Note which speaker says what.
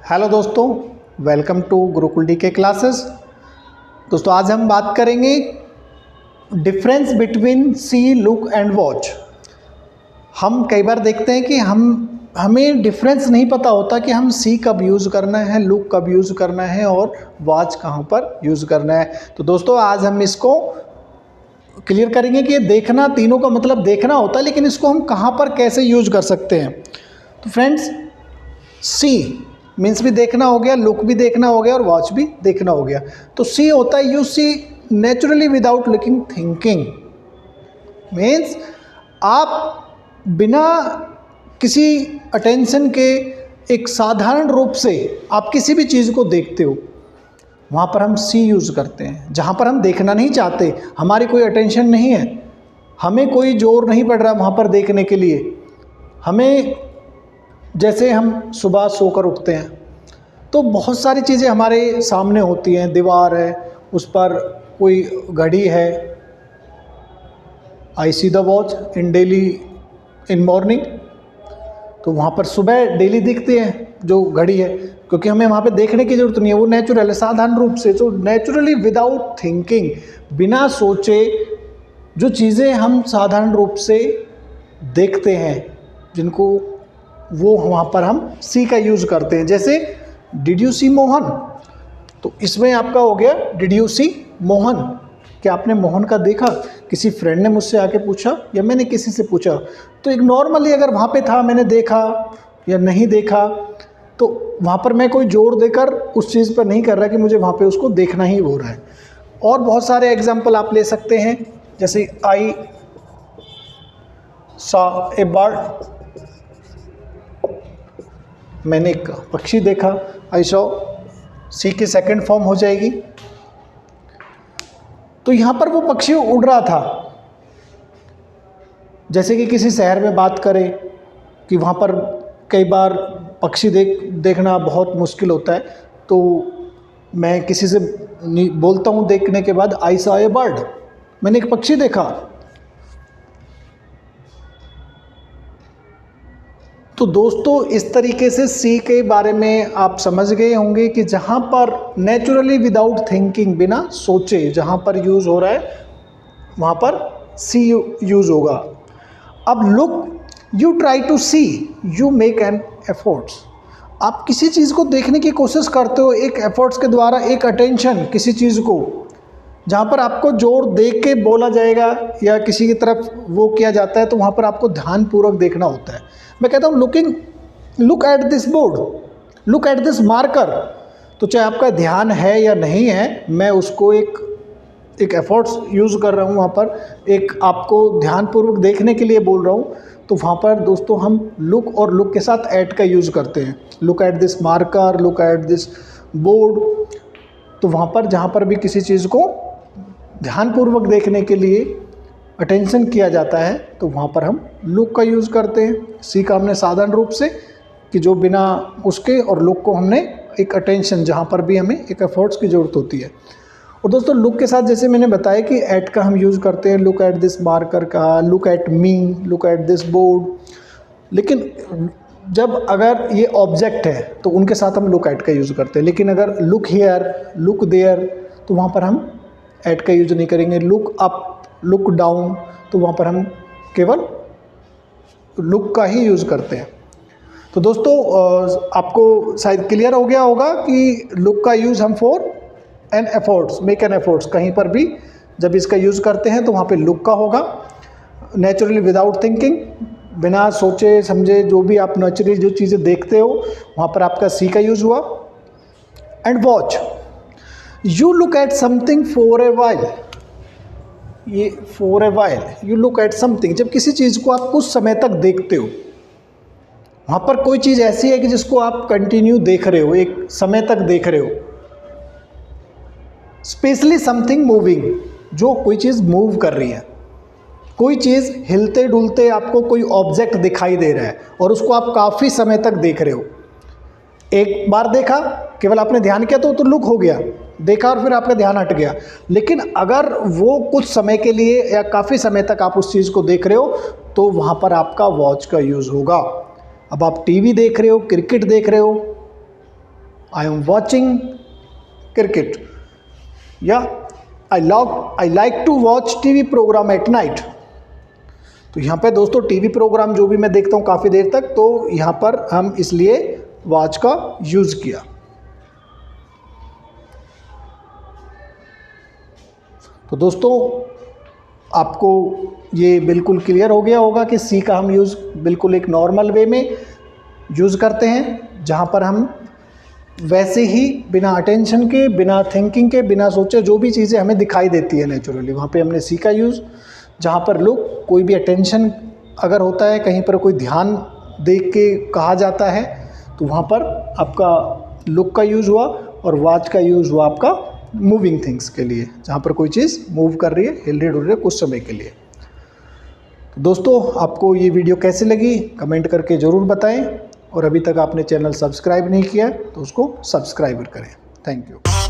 Speaker 1: Hello दोस्तों, welcome to Gurukul D K classes. दोस्तों आज हम बात करेंगे difference between see, look and watch. हम कई बार देखते हैं कि हमें डिफरेंस नहीं पता होता कि हम सी कब यूज़ करना है, लुक कब यूज़ करना है और वॉच कहाँ पर यूज़ करना है। तो दोस्तों आज हम इसको क्लियर करेंगे कि देखना, तीनों का मतलब देखना होता है, लेकिन इसको हम कहाँ पर कैसे यूज़ कर सकते हैं। तो फ्रेंड्स, सी मीन्स भी देखना हो गया, लुक भी देखना हो गया और वॉच भी देखना हो गया। तो सी होता है you see naturally without looking thinking. Means आप बिना किसी अटेंशन के एक साधारण रूप से आप किसी भी चीज़ को देखते हो, वहाँ पर हम सी यूज़ करते हैं। जहाँ पर हम देखना नहीं चाहते, हमारी कोई अटेंशन नहीं है, हमें कोई जोर नहीं पड़ रहा वहाँ पर देखने के लिए। हमें जैसे हम सुबह सोकर उठते हैं तो बहुत सारी चीज़ें हमारे सामने होती हैं। दीवार है, उस पर कोई घड़ी है। I see the watch in daily in morning. तो वहाँ पर सुबह डेली दिखते हैं जो घड़ी है, क्योंकि हमें वहाँ पे देखने की ज़रूरत नहीं है, वो नेचुरल है साधारण रूप से। तो नेचुरली विदाउट थिंकिंग, बिना सोचे जो चीज़ें हम साधारण रूप से देखते हैं, जिनको वो वहाँ पर हम सी का यूज़ करते हैं। जैसे डिड यू सी मोहन, तो इसमें आपका हो गया डिड यू सी मोहन। क्या आपने मोहन का देखा? किसी फ्रेंड ने मुझसे आके पूछा या मैंने किसी से पूछा, तो एक नॉर्मली अगर वहाँ पे था, मैंने देखा या नहीं देखा, तो वहाँ पर मैं कोई जोर देकर उस चीज़ पर नहीं कर रहा कि मुझे वहाँ पे उसको देखना ही हो रहा है। और बहुत सारे एग्जाम्पल आप ले सकते हैं, जैसे आई सॉ ए बर्ड, मैंने एक पक्षी देखा। आई सॉ, सी की सेकंड फॉर्म हो जाएगी। तो यहाँ पर वो पक्षी उड़ रहा था। जैसे कि किसी शहर में बात करें कि वहाँ पर कई बार पक्षी देखना बहुत मुश्किल होता है, तो मैं किसी से बोलता हूँ देखने के बाद, आई सॉ ए बर्ड, मैंने एक पक्षी देखा। तो दोस्तों इस तरीके से सी के बारे में आप समझ गए होंगे कि जहाँ पर नेचुरली विदाउट थिंकिंग, बिना सोचे जहाँ पर यूज़ हो रहा है, वहाँ पर सी यूज़ होगा। अब look, you try to see, you make an efforts. आप किसी चीज़ को देखने की कोशिश करते हो एक एफर्ट्स के द्वारा, एक अटेंशन किसी चीज़ को, जहाँ पर आपको जोर देख के बोला जाएगा या किसी की तरफ वो किया जाता है, तो वहाँ पर आपको ध्यानपूर्वक देखना होता है। मैं कहता हूँ look at this board, look at this marker. तो चाहे आपका ध्यान है या नहीं है, मैं उसको एक एफर्ट्स यूज़ कर रहा हूँ, वहाँ पर एक आपको ध्यानपूर्वक देखने के लिए बोल रहा हूँ। तो वहाँ पर दोस्तों हम लुक और लुक के साथ एट का यूज़ करते हैं। Look at this marker, look at this board. तो वहाँ पर जहाँ पर भी किसी चीज़ को ध्यानपूर्वक देखने के लिए अटेंशन किया जाता है, तो वहाँ पर हम लुक का यूज़ करते हैं। सी का हमने साधारण रूप से कि जो बिना उसके, और लुक को हमने एक अटेंशन, जहाँ पर भी हमें एक एफर्ट्स की ज़रूरत होती है। और दोस्तों लुक के साथ जैसे मैंने बताया कि एट का हम यूज़ करते हैं, लुक एट दिस मार्कर का, look at me, look at this board. लेकिन जब अगर ये ऑब्जेक्ट है तो उनके साथ हम लुक एट का यूज़ करते हैं। लेकिन अगर लुक हियर, लुक देयर, तो वहाँ पर हम एट का यूज़ नहीं करेंगे। लुक अप, लुक डाउन, तो वहाँ पर हम केवल लुक का ही यूज़ करते हैं। तो दोस्तों आपको शायद क्लियर हो गया होगा कि लुक का यूज़ हम for an efforts, make an efforts, कहीं पर भी जब इसका यूज़ करते हैं तो वहाँ पे लुक का होगा। नेचुरली विदाउट थिंकिंग, बिना सोचे समझे जो भी आप नेचुरली जो चीज़ें देखते हो, वहाँ पर आपका सी का यूज़ हुआ। And watch, you look at something for a while. ये for a while, you look at something, जब किसी चीज़ को आप कुछ समय तक देखते हो, वहाँ पर कोई चीज़ ऐसी है कि जिसको आप कंटिन्यू देख रहे हो, एक समय तक देख रहे हो। स्पेशली समथिंग मूविंग, जो कोई चीज़ मूव कर रही है, कोई चीज़ हिलते डुलते आपको कोई ऑब्जेक्ट दिखाई दे रहा है और उसको आप काफ़ी समय तक देख रहे हो। एक बार देखा, केवल आपने ध्यान किया तो लुक हो गया, देखा और फिर आपका ध्यान हट गया। लेकिन अगर वो कुछ समय के लिए या काफ़ी समय तक आप उस चीज़ को देख रहे हो, तो वहाँ पर आपका वॉच का यूज़ होगा। अब आप टीवी देख रहे हो, क्रिकेट देख रहे हो, आई एम वॉचिंग क्रिकेट, या I like to watch TV programme at night. तो यहाँ पे दोस्तों टीवी प्रोग्राम जो भी मैं देखता हूँ काफ़ी देर तक, तो यहाँ पर हम इसलिए वॉच का यूज़ किया। तो दोस्तों आपको ये बिल्कुल क्लियर हो गया होगा कि सी का हम यूज़ बिल्कुल एक नॉर्मल वे में यूज़ करते हैं, जहाँ पर हम वैसे ही बिना अटेंशन के, बिना थिंकिंग के, बिना सोचे जो भी चीज़ें हमें दिखाई देती है नेचुरली, वहाँ पे हमने सी का यूज़। जहाँ पर लोग कोई भी अटेंशन अगर होता है, कहीं पर कोई ध्यान देख के कहा जाता है, तो वहाँ पर आपका लुक का यूज़ हुआ, और वॉच का यूज़ हुआ आपका मूविंग थिंग्स के लिए, जहाँ पर कोई चीज़ मूव कर रही है, हिल रही, डुल रही है कुछ समय के लिए। तो दोस्तों आपको ये वीडियो कैसी लगी कमेंट करके ज़रूर बताएं, और अभी तक आपने चैनल सब्सक्राइब नहीं किया तो उसको सब्सक्राइब करें। Thank you.